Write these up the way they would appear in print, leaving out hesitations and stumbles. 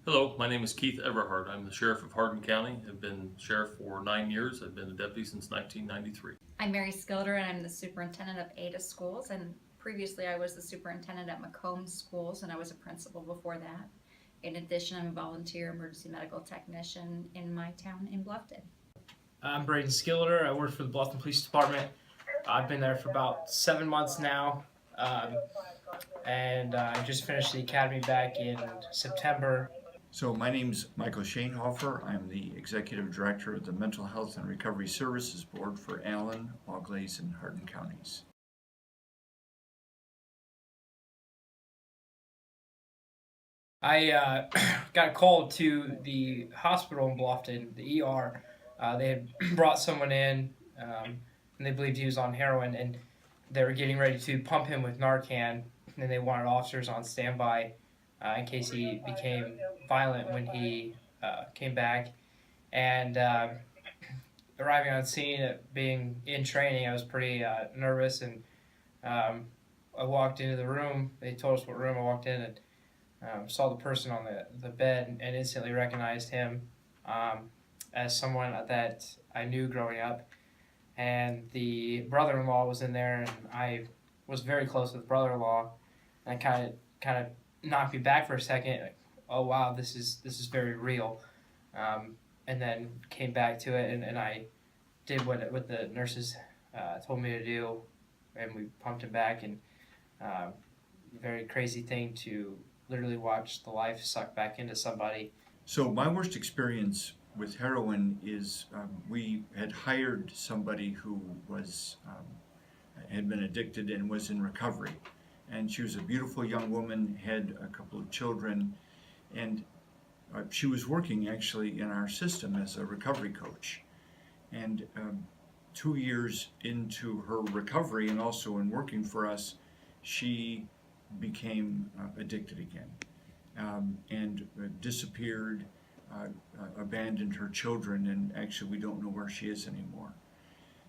Hello, my name is Keith Everhart. I'm the sheriff of Hardin County. I've been sheriff for 9 years. I've been a deputy since 1993. I'm Mary Skilder, and I'm the superintendent of Ada Schools. And previously, I was the superintendent at Macomb Schools, and I was a principal before that. In addition, I'm a volunteer emergency medical technician in my town in Bluffton. I'm Braden Skilder. I work for the Bluffton Police Department. I've been there for about 7 months now, and I just finished the academy back in September. So my name's Michael Shanehofer. I'm the Executive Director of the Mental Health and Recovery Services Board for Allen, Auglaize, and Hardin counties. I got called to the hospital in Bluffton, the ER. They had brought someone in, and they believed he was on heroin, and they were getting ready to pump him with Narcan, and they wanted officers on standby in case he became violent when he came back. And arriving on scene, being in training, I was pretty nervous, and I walked into the room. They told us what room. I walked in and saw the person on the bed and instantly recognized him as someone that I knew growing up. And the brother-in-law was in there, and I was very close with the brother-in-law, and kind of knocked me back for a second. Like, oh wow, this is very real. And then came back to it, and I did what the nurses told me to do, and we pumped him back. And very crazy thing to literally watch the life suck back into somebody. So my worst experience with heroin is we had hired somebody who was had been addicted and was in recovery, and she was a beautiful young woman, had a couple of children, and she was working actually in our system as a recovery coach. And 2 years into her recovery and also in working for us, she became addicted again, and disappeared, abandoned her children, and actually we don't know where she is anymore.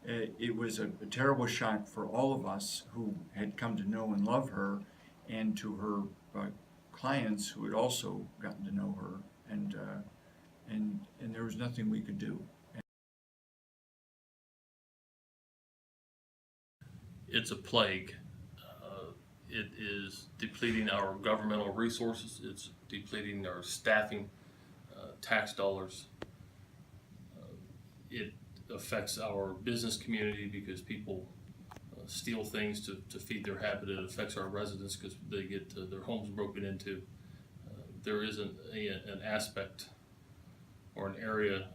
It was a terrible shock for all of us who had come to know and love her, and to her clients who had also gotten to know her, and there was nothing we could do. It's a plague. It is depleting our governmental resources. It's depleting our staffing, tax dollars. It affects our business community because people steal things to feed their habit. It affects our residents because they get their homes broken into. There isn't an aspect or an area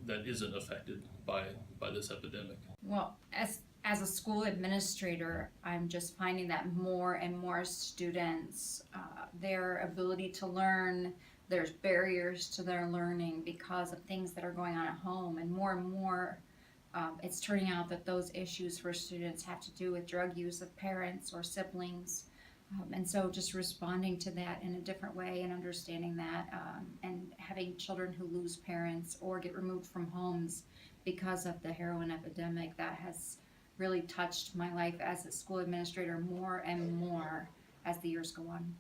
that isn't affected by this epidemic. Well, as a school administrator, I'm just finding that more and more students, their ability to learn, there's barriers to their learning because of things that are going on at home, and more it's turning out that those issues for students have to do with drug use of parents or siblings. And so just responding to that in a different way and understanding that, and having children who lose parents or get removed from homes because of the heroin epidemic, that has really touched my life as a school administrator more and more as the years go on.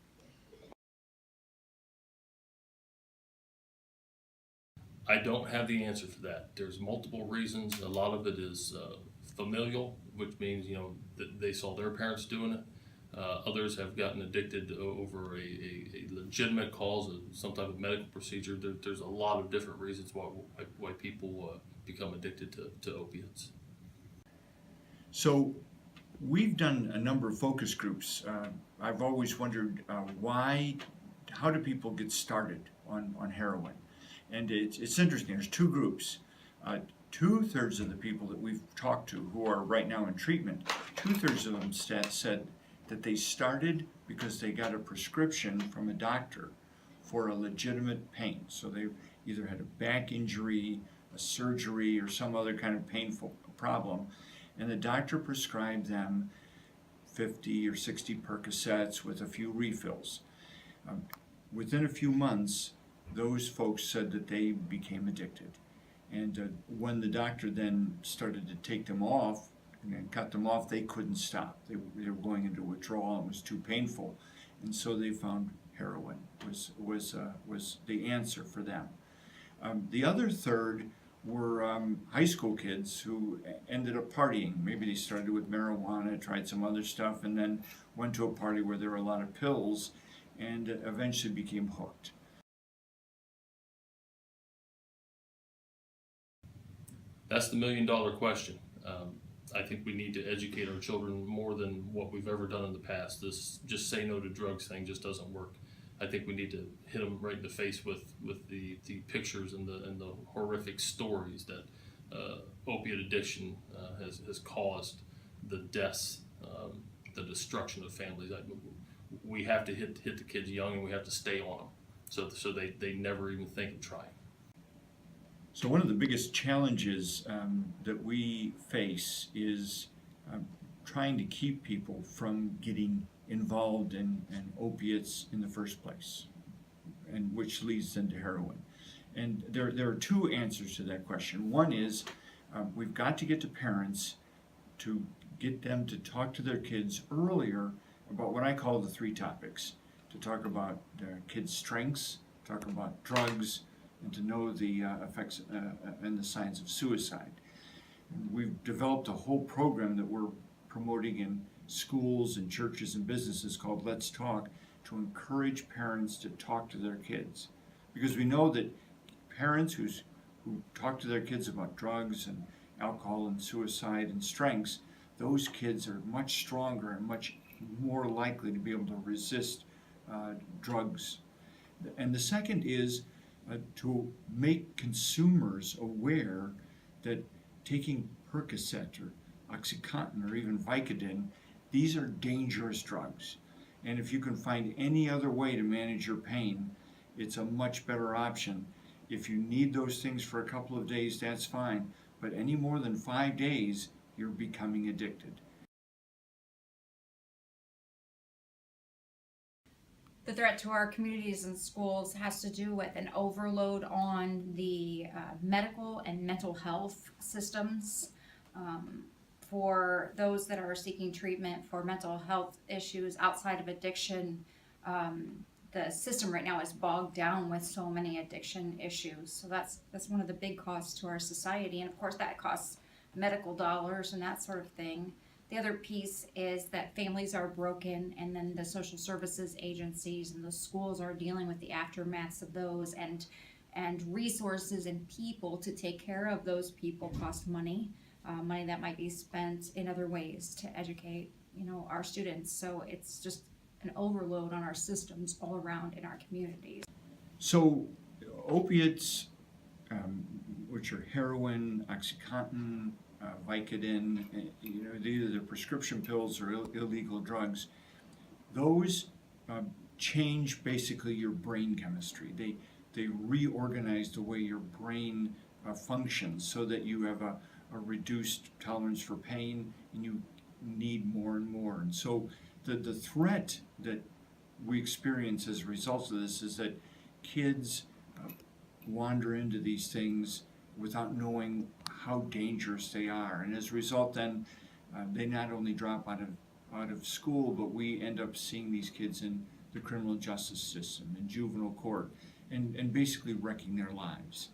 I don't have the answer for that. There's multiple reasons. A lot of it is familial, which means that they saw their parents doing it. Others have gotten addicted over a legitimate cause, some type of medical procedure. There's a lot of different reasons why people become addicted to opiates. So we've done a number of focus groups. I've always wondered how do people get started on heroin? And it's interesting. There's two groups. 2/3 of the people that we've talked to who are right now in treatment, 2/3 of them said that they started because they got a prescription from a doctor for a legitimate pain. So they either had a back injury, a surgery, or some other kind of painful problem, and the doctor prescribed them 50 or 60 Percocets with a few refills. Within a few months, those folks said that they became addicted. And when the doctor then started to take them off and cut them off, they couldn't stop. They were going into withdrawal. It was too painful. And so they found heroin was the answer for them. The other third were high school kids who ended up partying. Maybe they started with marijuana, tried some other stuff, and then went to a party where there were a lot of pills and eventually became hooked. That's the million-dollar question. I think we need to educate our children more than what we've ever done in the past. This just say no to drugs thing just doesn't work. I think we need to hit them right in the face with the pictures and the horrific stories that opiate addiction has caused, the deaths, the destruction of families. We have to hit the kids young, and we have to stay on them so they never even think of trying. So one of the biggest challenges that we face is trying to keep people from getting involved in opiates in the first place, and which leads them to heroin. And there are two answers to that question. One is we've got to get to parents to get them to talk to their kids earlier about what I call the three topics: to talk about kids' strengths, talk about drugs, and to know the effects and the signs of suicide. And we've developed a whole program that we're promoting in schools and churches and businesses called Let's Talk, to encourage parents to talk to their kids. Because we know that parents who talk to their kids about drugs and alcohol and suicide and strengths, those kids are much stronger and much more likely to be able to resist drugs. And the second is to make consumers aware that taking Percocet or OxyContin or even Vicodin, these are dangerous drugs. And if you can find any other way to manage your pain, it's a much better option. If you need those things for a couple of days, that's fine. But any more than 5 days, you're becoming addicted. The threat to our communities and schools has to do with an overload on the medical and mental health systems. For those that are seeking treatment for mental health issues outside of addiction, the system right now is bogged down with so many addiction issues. So that's one of the big costs to our society, and of course that costs medical dollars and that sort of thing. The other piece is that families are broken, and then the social services agencies and the schools are dealing with the aftermaths of those, and resources and people to take care of those people cost money. Money that might be spent in other ways to educate, our students. So it's just an overload on our systems all around in our communities. So opiates, which are heroin, OxyContin, Vicodin, either the prescription pills or illegal drugs, those change basically your brain chemistry. They reorganize the way your brain functions so that you have a reduced tolerance for pain and you need more and more. And so the threat that we experience as a result of this is that kids wander into these things without knowing how dangerous they are, and as a result then they not only drop out of school, but we end up seeing these kids in the criminal justice system, in juvenile court, and basically wrecking their lives.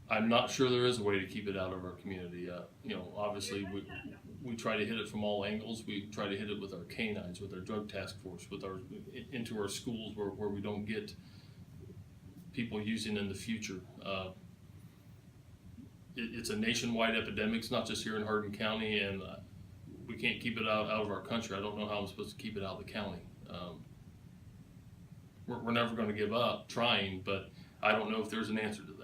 I'm not sure there is a way to keep it out of our community. Obviously we try to hit it from all angles. We try to hit it with our canines, with our drug task force, into our schools where we don't get people using in the future. It's a nationwide epidemic. It's not just here in Hardin County, and we can't keep it out of our country. I don't know how I'm supposed to keep it out of the county. We're never going to give up trying, but I don't know if there's an answer to that.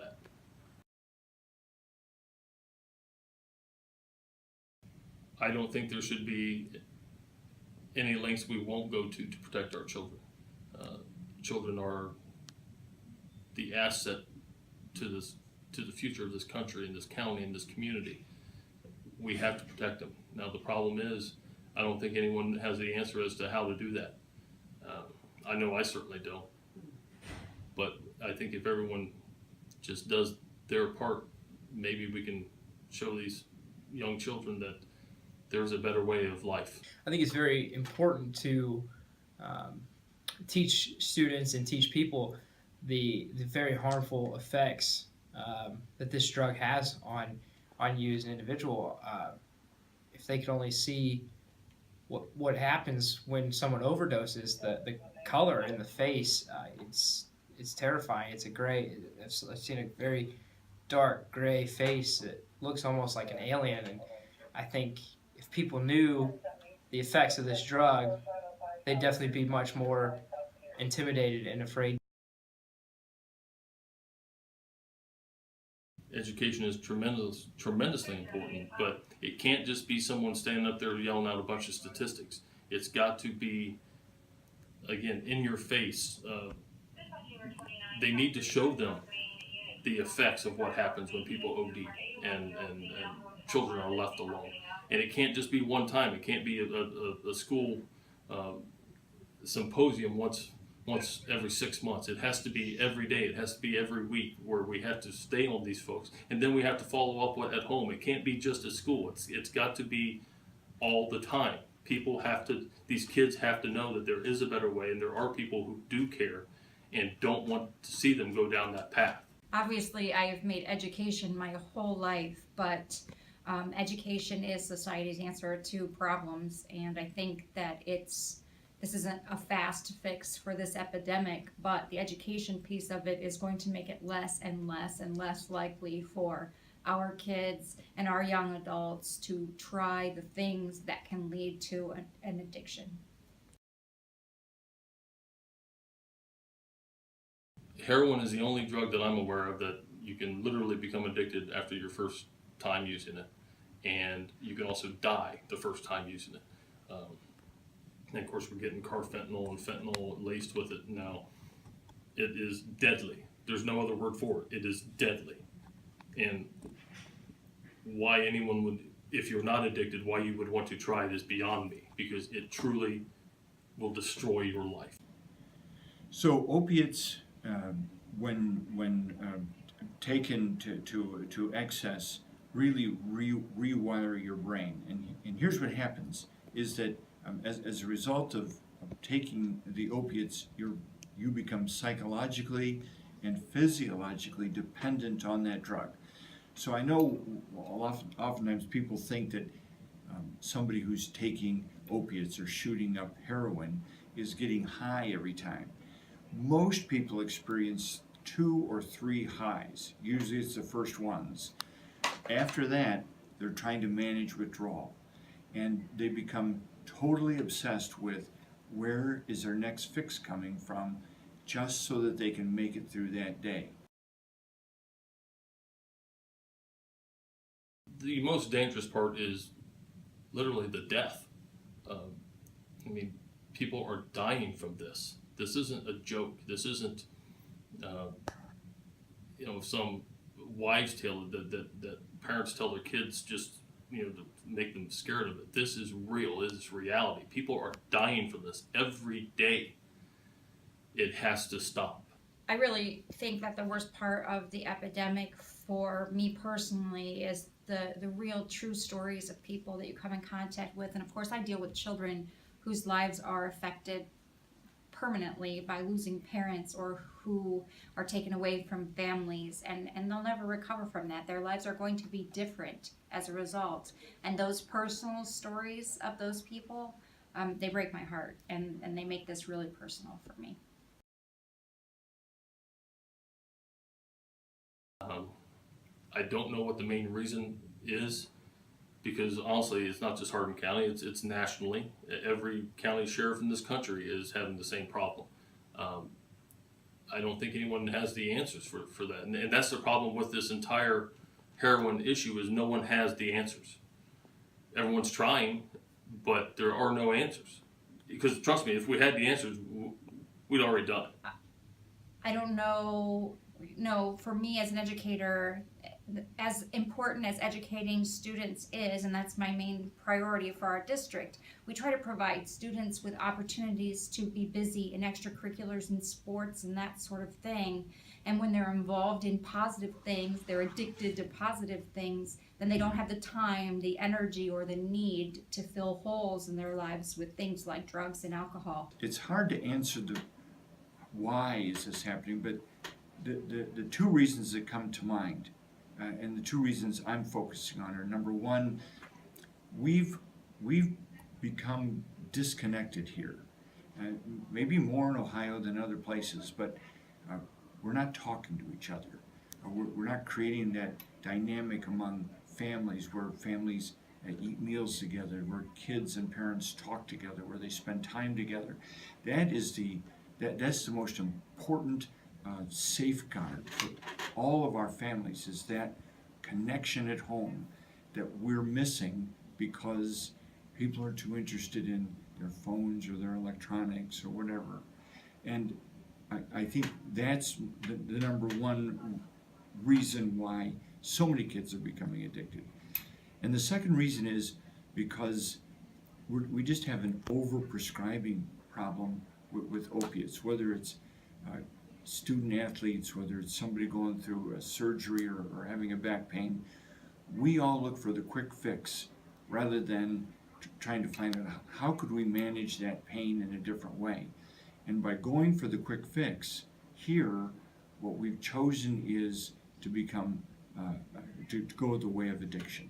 I don't think there should be any lengths we won't go to protect our children. Children are the asset to the future of this country and this county and this community. We have to protect them. Now the problem is, I don't think anyone has the answer as to how to do that. I know I certainly don't. But I think if everyone just does their part, maybe we can show these young children that there's a better way of life. I think it's very important to teach students and teach people the very harmful effects that this drug has on you as an individual. If they could only see what happens when someone overdoses, the color in the face, it's terrifying. It's a gray. I've seen a very dark gray face that looks almost like an alien, and I think if people knew the effects of this drug, they'd definitely be much more intimidated and afraid. Education is tremendously important, but it can't just be someone standing up there yelling out a bunch of statistics. It's got to be, again, in your face. They need to show them the effects of what happens when people OD and children are left alone. And it can't just be one time. It can't be a school symposium once every 6 months. It has to be every day. It has to be every week, where we have to stay on these folks, and then we have to follow up at home. It can't be just at school. It's got to be all the time. These kids have to know that there is a better way, and there are people who do care and don't want to see them go down that path. Obviously, I have made education my whole life, but education is society's answer to problems, and I think that this isn't a fast fix for this epidemic, but the education piece of it is going to make it less and less and less likely for our kids and our young adults to try the things that can lead to an addiction. Heroin is the only drug that I'm aware of that you can literally become addicted after your first time using it, and you can also die the first time using it. And of course, we're getting carfentanil and fentanyl laced with it now. It is deadly. There's no other word for it. It is deadly. And why anyone would, if you're not addicted, why you would want to try it is beyond me, because it truly will destroy your life. So opiates, when taken to excess, really rewire your brain. And here's what happens, is that as a result of taking the opiates, you become psychologically and physiologically dependent on that drug. So I know oftentimes people think that somebody who's taking opiates or shooting up heroin is getting high every time. Most people experience 2 or 3 highs. Usually it's the first ones. After that, they're trying to manage withdrawal, and they become totally obsessed with where is their next fix coming from, just so that they can make it through that day. The most dangerous part is literally the death. I mean, people are dying from this. This isn't a joke. This isn't, some wives' tale that parents tell their kids just, to make them scared of it. This is real. It is reality. People are dying from this every day. It has to stop. I really think that the worst part of the epidemic for me personally is the real true stories of people that you come in contact with. And of course, I deal with children whose lives are affected permanently by losing parents, or who are taken away from families, and they'll never recover from that. Their lives are going to be different as a result. And those personal stories of those people, they break my heart, and they make this really personal for me. I don't know what the main reason is, because honestly, it's not just Hardin County, it's nationally. Every county sheriff in this country is having the same problem. I don't think anyone has the answers for that. And that's the problem with this entire heroin issue, is no one has the answers. Everyone's trying, but there are no answers. Because trust me, if we had the answers, we'd already done it. I don't know, for me as an educator, as important as educating students is, and that's my main priority for our district, we try to provide students with opportunities to be busy in extracurriculars and sports and that sort of thing. And when they're involved in positive things, they're addicted to positive things, then they don't have the time, the energy, or the need to fill holes in their lives with things like drugs and alcohol. It's hard to answer the why is this happening, but the two reasons that come to mind, and the two reasons I'm focusing on are, number one, we've become disconnected here. Maybe more in Ohio than other places, but we're not talking to each other. We're not creating that dynamic among families where families eat meals together, where kids and parents talk together, where they spend time together. That's the most important safeguard for all of our families, is that connection at home that we're missing because people are too interested in their phones or their electronics or whatever. And I think that's the number one reason why so many kids are becoming addicted. And the second reason is because we just have an overprescribing problem with opiates, whether it's student athletes, whether it's somebody going through a surgery or having a back pain. We all look for the quick fix rather than trying to find out how could we manage that pain in a different way. And by going for the quick fix, here, what we've chosen is to become, to go the way of addiction.